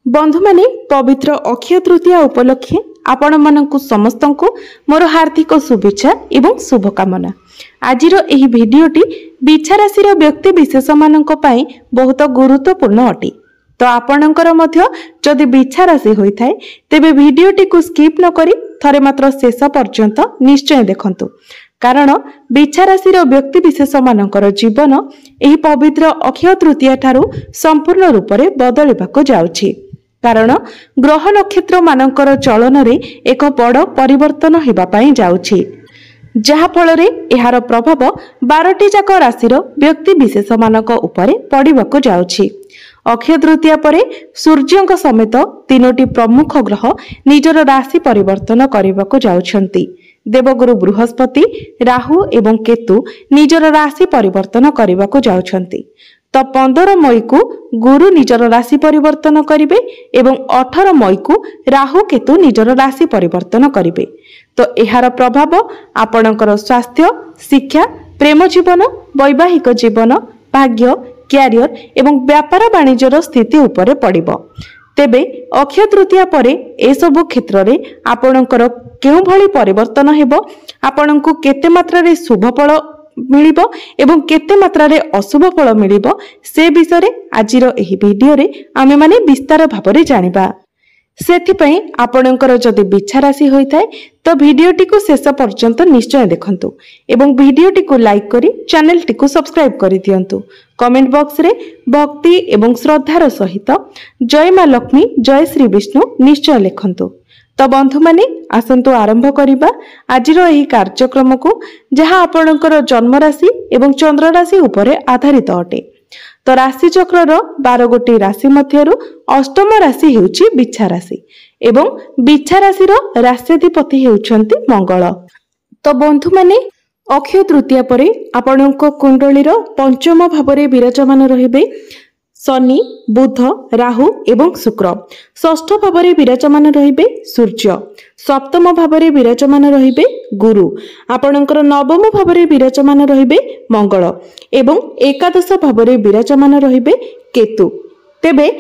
बंधु माने पवित्र अक्षय तृतीया उपलक्षे आपण मानकु समस्तंकु मोर हार्दिक शुभेच्छा एवं शुभकामना। आजिर एही भिडियोटी बिछा राशि व्यक्ति विशेष मानक पई बहुत गुरुत्वपूर्ण अटे। तो आपणकर मध्य जदि बिछा राशि होइथाय तेबे भिडियोटी को स्किप न करी थरे मात्र शेष पर्यंत निश्चय देखंतु, कारण बिछा राशि व्यक्ति विशेष मानकर जीवन एही पवित्र अक्षय तृतीया ठारू संपूर्ण रूप से बदलिबाको जाउछि। कारण ग्रह नक्षत्र मानकर चलन रे एक बड़ परिवर्तन हेबा पई जाउछि, जहा फल रे एहार प्रभाव 12टी जाक राशि व्यक्ति विशेष मानक उपरे पड़िबाको जाउछि। अक्षय तृतीया परे सूर्यंक समेत 3टी प्रमुख ग्रह निजर राशि परिवर्तन करबाको जाउछंती। देवगुरु बृहस्पति, राहु एवं केतु निजर राशि परिवर्तन करबाको जाउछंती। तो 15 मई को गुरु निजर राशि परिवर्तन करिवे एवं 18 मई को राहु केतु निजर राशि परिवर्तन करिवे। तो एहार प्रभाव आपणकर स्वास्थ्य, शिक्षा, प्रेम जीवन, वैवाहिक जीवन, भाग्य, क्यारियर एवं व्यापार वाणिज्यर स्थिति उपरे पड़िबो। तेबे अक्षय तृतीया परे ए सब क्षेत्र रे आपणकर केउ भली परिवर्तन हेबो, आपणको केते मात्रा रे शुभ फल मिलिबो एवं केते मात्रा रे अशुभ फल मिलिबो से विषय रे आजिर एही वीडियो रे आमे माने विस्तार भाबरे जानिबा। सेथिपई आपणकर जदि बिछा राशि होइथाय तो भिडियोटी को शेष पर्यंत निश्चय देखंतु एवं भिडियोटी को लाइक करी चैनल टी को सब्सक्राइब करि दियंतु। कमेंट बॉक्स रे भक्ति एवं श्रद्धार सहित जय मां लक्ष्मी, जय श्री विष्णु निश्चय लिखंतु। तो बंधु माने आसंतु आरंभ करिबा आजिर एही कार्यक्रम को, जहा आपणकर जन्म राशि एवं चंद्र राशि उपरे आधारित अटे। तो राशि चक्रर 12 गोटी राशि मध्यरु अष्टम राशि हेउची बिछा राशि एवं बिछा राशि राष्ट्राधिपति हेउछंती मंगल। तो बंधु माने अक्षय तृतीया परे आपणको कुंडलीर पंचम भावरे विराजमान रहिबे शनि, बुध, राहु एवं शुक्र। षष्ठ भावरे विराजमान रहिबे सूर्य। सप्तम भावरे विराजमान रहिबे गुरु। आपणकर नवम भावरे विराजमान रहिबे मंगल एवं एकादश भावरे विराजमान रहिबे केतु। तेबे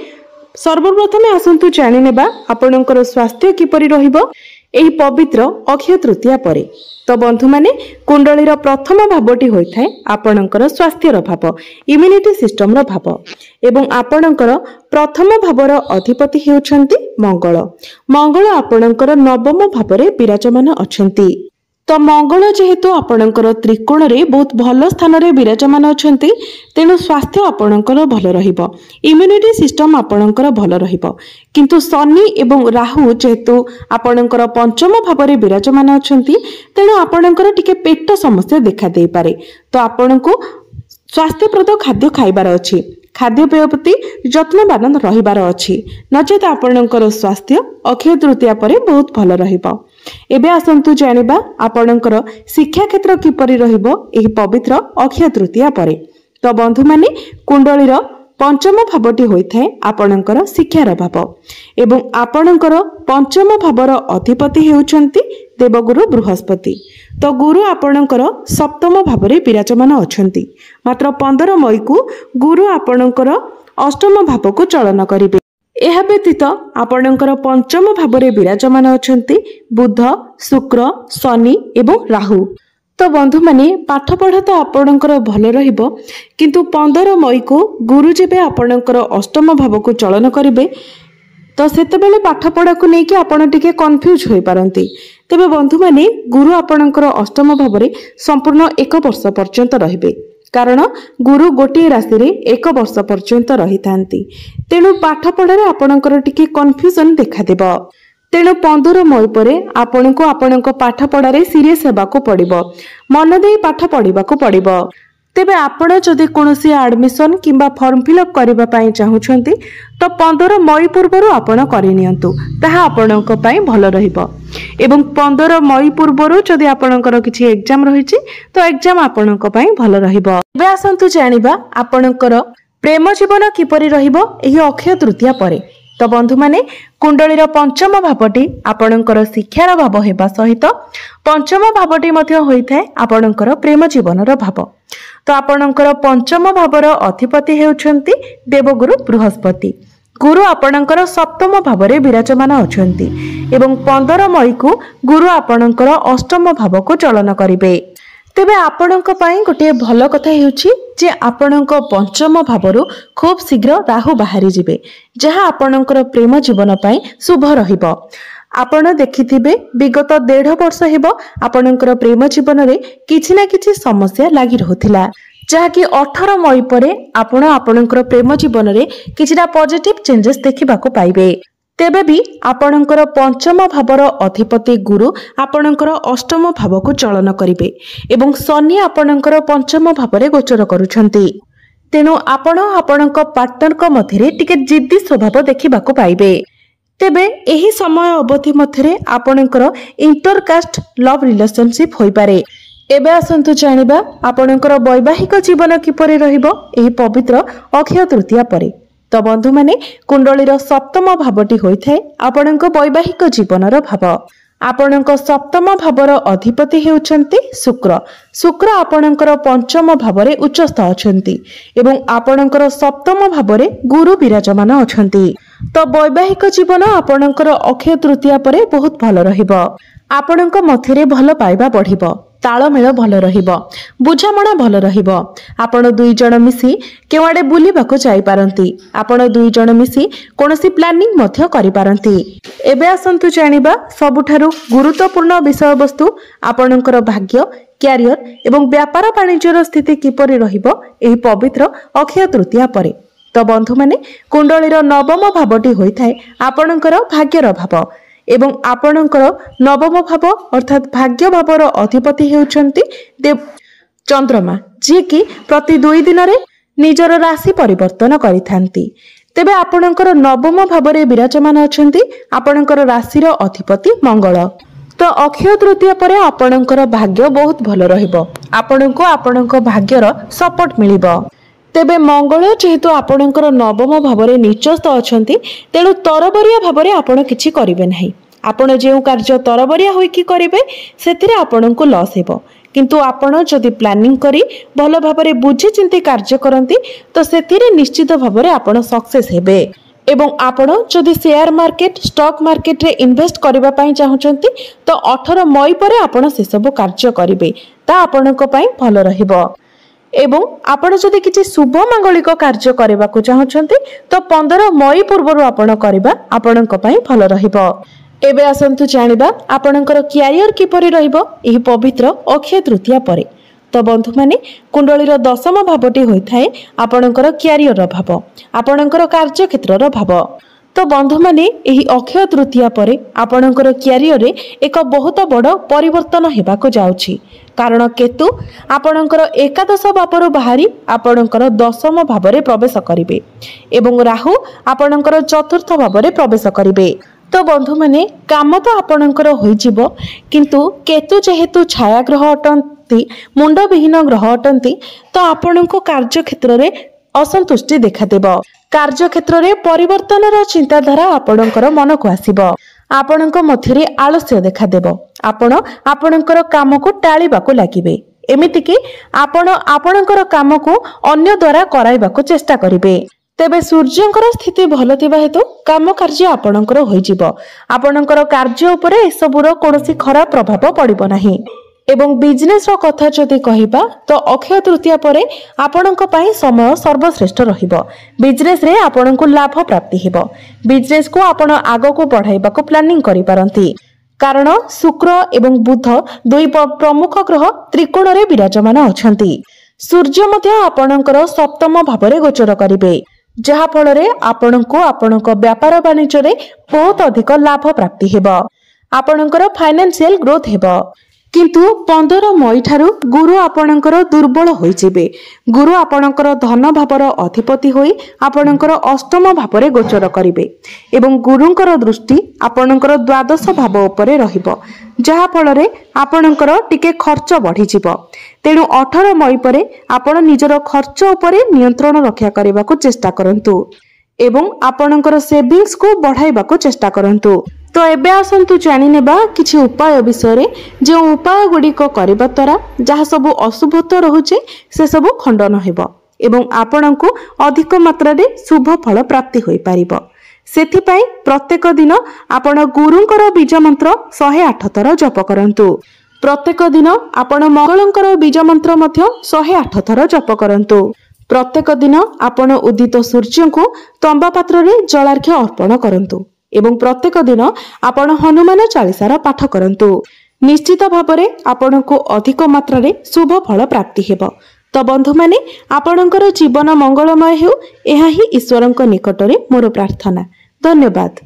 सर्वप्रथमे आसंतु जानि नेबा आपणकर स्वास्थ्य किपरि रहिबो एही पवित्र अक्षय तृतीया परे। तो बंधु माने कुंडलीर प्रथम भावटी होइथाय आपणकर स्वास्थ्यर भाव, इम्यूनिटी सिस्टम रो भाव एवं आपणकर प्रथम भावर अधिपति हेउछंती मंगल। मंगल आपणकर नवम भावरे विराजमान अछंती। तो मंगल जेहेतु आपणकर त्रिकोण रे बहुत भल स्थान रे विराजमान अछंती, तेनु स्वास्थ्य आपणकर भल रहिबो, इम्यूनिटी सिस्टम आपणकर भल रहिबो। किंतु शनि एवं राहु जेहेतु आपणकर पंचम भावरे विराजमान अछंती, तेनु आपणकर टिके पेट समस्या देखा देई पारे। तो आपणको स्वास्थ्यप्रद खाद्य खाइबार अछि, खाद्यपेय प्रति यत्नवान रहिबार अछि, नचेत आपणकर स्वास्थ्य अक्षय तृतीया परे बहुत भल रहिबो। एबे आसंतु जानिबा आपणकर शिक्षा क्षेत्र किपरि रहिबो एही पवित्र अक्षय तृतीया परे। तो बंधु माने कुंडलीर पंचम भावटी होइथाय आपणकर शिक्षार भाव एवं आपणकर पंचम भावर अधिपति हेउछंती देवगुरु बृहस्पति। तो गुरु आपणकर सप्तम भावरे विराजमान अछंती। मात्र 15 मई को गुरु आपणकर अष्टम भाव को चलन करिवे। एहा व्यतीत आपणकर पंचम भावरे विराजमान अछंती बुध, शुक्र, शनि एवं राहु। तो बंधु माने पाठ पढ़ा तो आपणकर भल रहिबो, किंतु 15 मई को गुरु जेबे आपणकर अष्टम भाव को चलन करिवे तो सेतेबेले पाठ पढ़ा को नेकी आपण टिके कन्फ्यूज होई पारंती। तेबे बंधु माने गुरु आपणकर अष्टम भावरे संपूर्ण 1 वर्ष पर्यंत रहिबे, कारण गुरु गोटे राशि रे 1 वर्ष पर्यंत रही थांती। तेणु पाठ पढ़ारे आपणकर टिके कन्फ्यूजन देखा देबो। तेणु 15 मई परे आपणको आपणको पाठ पढ़ारे सीरियस हेबाको पड़िबो, मन देई पाठ पढ़िबाको पड़िबो। तेबे आपण जदि कोनोसी एडमिशन किंबा फॉर्म फिलअप करिबा पई चाहुछंती तो 15 मई पूर्वरु आपण करि नियंतु, ताहा आपणको पई भल रहिबो। एवं 15 मई पूर्वरु जदि आपणकर किछि एग्जाम रहिछि तो एग्जाम आपणको पई भल रहिबो। एबे आसंतु जानिबा आपणकर प्रेम जीवन किपरि रहिबो एही अक्षय तृतीया परे। तो बंधु माने कुंडलीर पंचम भावटी आपणकर शिक्षार भाव हेबा सहित पंचम भावटी मध्ये होइथाय आपणकर प्रेम जीवनर भाव। तो आपणकर पंचम भावर अधिपति हेउछंती देवगुरु बृहस्पति। गुरु आपणकर सप्तम भाव में विराजमान अछंती एवं 15 मई को गुरु आपणकर अष्टम भाव को चलन करिवे। तेबे आपणक पई गोटे भल कथा हेउछि जे आपणक पंचम भावरु खूब शीघ्र राहु बाहरी जिवे, जहाँ आपणकर प्रेम जीवन पई शुभ रहिबो। आपण देखिथिबे विगत 1.5 वर्ष हेबो आपणकर प्रेम जीवन रे किछि ना किछि समस्या लागि रहुथिला, जहाँकि 18 मई परे आपण आपणकर प्रेम जीवन रे किछिटा पॉजिटिव चेंजेस देखिबा को पाइबे। तेबे भी आपणकर पंचम भावर अधिपति गुरु आपणकर अष्टम भाव को चलन करिवे एवं शनि आपणकर पंचम भाव में गोचर करुछंती। तेणु आपण आपणक पार्टनर को मध्यरे टिके जिद्दी स्वभाव देखिबा को पाइबे। तेबे एही समय अवधि मध्यरे आपणकर इंटरकास्ट लव रिलेशनशिप होई पारे। एबे आसंतु जानिबा आपणकर वैवाहिक जीवन किपरि रहिबो एही पवित्र अक्षय तृतीया परे। तो बंधु माने कुंडलीर सप्तम भावटी होइथाय आपणक वैवाहिक जीवनर भाव। आपणक सप्तम भावर अधिपति हेउछंती शुक्र। शुक्र आपणकर पंचम भावरे उच्चस्थ अछंती एवं आपणकर सप्तम भावरे गुरु विराजमान अछंती। तो वैवाहिक जीवन आपणकर अक्षय तृतीया परे बहुत भल रहिबो। आपणक मध्यरे भल पाइबा बढ़िबो, तालमेल भल रहिबो, बुझामणा भल रहिबो। आपण दुई जण मिसी केवाडे बुलिबाको जाई पारंती। आपण दुई जण मिसी कोनोसी प्लानिंग मध्य करि पारंती। एबे आसंतु जानिबा सबुठारु गुरुत्वपूर्ण विषय वस्तु आपणकर भाग्य, क्यारियर एवं व्यापार वाणिज्यर स्थिति किपरि रहिबो एही पवित्र अक्षय तृतीया परे। तो बंधु माने कुंडलीर नवम भावटी होइथाय आपणकर भाग्यर भाव एवं आपणकर नवम भाव अर्थात भाग्य भावर अधिपति हेउछंती देव चंद्रमा, जे कि प्रति 2 दिन रे निजर राशि परिवर्तन करिथांती। तेबे आपणकर नवम भावरे विराजमान अछंती आपणकर राशिर अधिपति मंगल। तो अक्षय तृतीया परे आपणकर भाग्य बहुत भल रहिबो। आपणको आपणक भाग्यर सपोर्ट मिलिबो। तेबे मंगल जेहेतु आपणकर नवम भावरे निचस्थ अछंती तेणु तरबरिया भावरे आपण किछि करिवे नाही। आपण जेउ कार्य तरबरिया होई कि करिवे सेतिरे आपणको लॉस हेबो, किंतु आपण जदि प्लानिंग करी भल भावरे बुझी चिंती कार्य करंती तो सेतिरे निश्चित भावरे आपण सक्सेस हेबे। एवं आपण जदि शेयर मार्केट स्टॉक मार्केट रे इन्वेस्ट करबा पई चाहुचंती तो 18 मई परे आपण से सब कार्य करिवे, ता आपणको पई भल रहिबो। एवं आपण जदि किछि शुभ मांगलिक कार्य करबा को चाहुचंती तो 15 मई पूर्व आपण करबा आपणको पई भल रहिबो। एबे आसंतु जानिबा आपणकर क्यारियर किपरि रहिबो एही पवित्र अक्षय तृतीया परे। तो बंधु माने कुंडलीर दशम भावटी होइथाय आपणकर क्यारियर भाव, आपणकर कार्य क्षेत्रर भाव। तो बंधु माने एही अक्षय तृतीया परे आपणकर क्यारियर रे एक बहुत बड़ परिवर्तन हेबाको जाउछि, कारण केतु आपणकर एकादश भावरु बाहरी आपणकर दशम भावरे प्रवेश करिवे एवं राहु आपणकर चतुर्थ भावरे प्रवेश करिवे। तो बंधु माने काम तो आपणकर होई जिवो, किंतु केतु जेहेतु छाया ग्रह अटंती, मुंड विहीन ग्रह अटंती, तो आपणको कार्य क्षेत्र रे असंतुष्टि देखादेव। कार्य क्षेत्र रे परिवर्तनर चिंताधारा आपणकर मन को आसीबो। आपणक मध्यरे आलस्य देखादेव। आपण आपणकर काम को टाळीबा को लागिबे, एमिति कि आपण आपणकर काम को अन्य द्वारा कराइबा को चेष्टा करिवे। तेबे सूर्यंकर स्थिति भल थिबा हेतु काम कार्य आपणकर होई जिवो। आपणकर कार्य उपरे एसबुर कोनोसी खराब प्रभाव पड़िबो नाही। एवं बिजनेस रो कथा जदि कहिबा तो अक्षय तृतीया परे आपणक पई समय सर्वश्रेष्ठ रहिबो। बिजनेस रे आपणको लाभ प्राप्ति हेबो। बिजनेस को आपण आगो को बढ़ाइबा को प्लानिंग करि पारंती, कारण शुक्र एवं बुध दुई प्रमुख ग्रह त्रिकोण रे विराजमान अछंती। सूर्य मध्य आपणकर सप्तम भावरे गोचर करिवे, जहा फल रे आपणको आपणक व्यापार वाणिज्य रे बहुत अधिक लाभ प्राप्ति हेबो। आपणकर फाइनेंशियल ग्रोथ हेबो। किंतु 15 मई ठारू गुरु आपणकर दुर्बल होई जिवे। गुरु आपणकर धन भावर अधिपति होई आपणकर अष्टम भावरे गोचर करिवे एवं गुरुंकर दृष्टि आपणकर द्वादश भाव उपरे रहिबो, जहा फल रे आपणकर टिके खर्च बढ़ी जिवो। तेणु 18 मई परे आपण निजर खर्च उपरे नियंत्रण रक्षा करबा को चेष्टा करंतु एवं आपणकर सेविंग्स को बढ़ाइबा को चेष्टा करंतु। तो एबे आसंतु जानि नेबा किछि उपाय विषय रे, जो उपाय गुडी को करबा द्वारा जहा सब अशुभत्व रहुचे से सब खंडन हेबो एवं आपणको अधिक मात्रा रे शुभ फल प्राप्ति होई परिबो। सेथिपाई प्रत्येक दिन आपण गुरुंकर बीज मंत्र 108 थर जप करंतु। प्रत्येक दिन आपण मंगलंकर बीज मंत्र मध्य 108 थर जप करंतु। प्रत्येक दिन आपण उदित सूर्य को तंबा पात्र रे जलार्घ्य अर्पण करंतु एवं प्रत्येक दिन आपण हनुमान चालीसार पाठ करंतु। निश्चित भावरे आपणको अधिक मात्रा रे शुभ फल प्राप्ति हेबो। तो बंधु माने आपणकर जीवन मंगलमय हेउ, एहा ही ईश्वरंक निकटरे मोर प्रार्थना। धन्यवाद।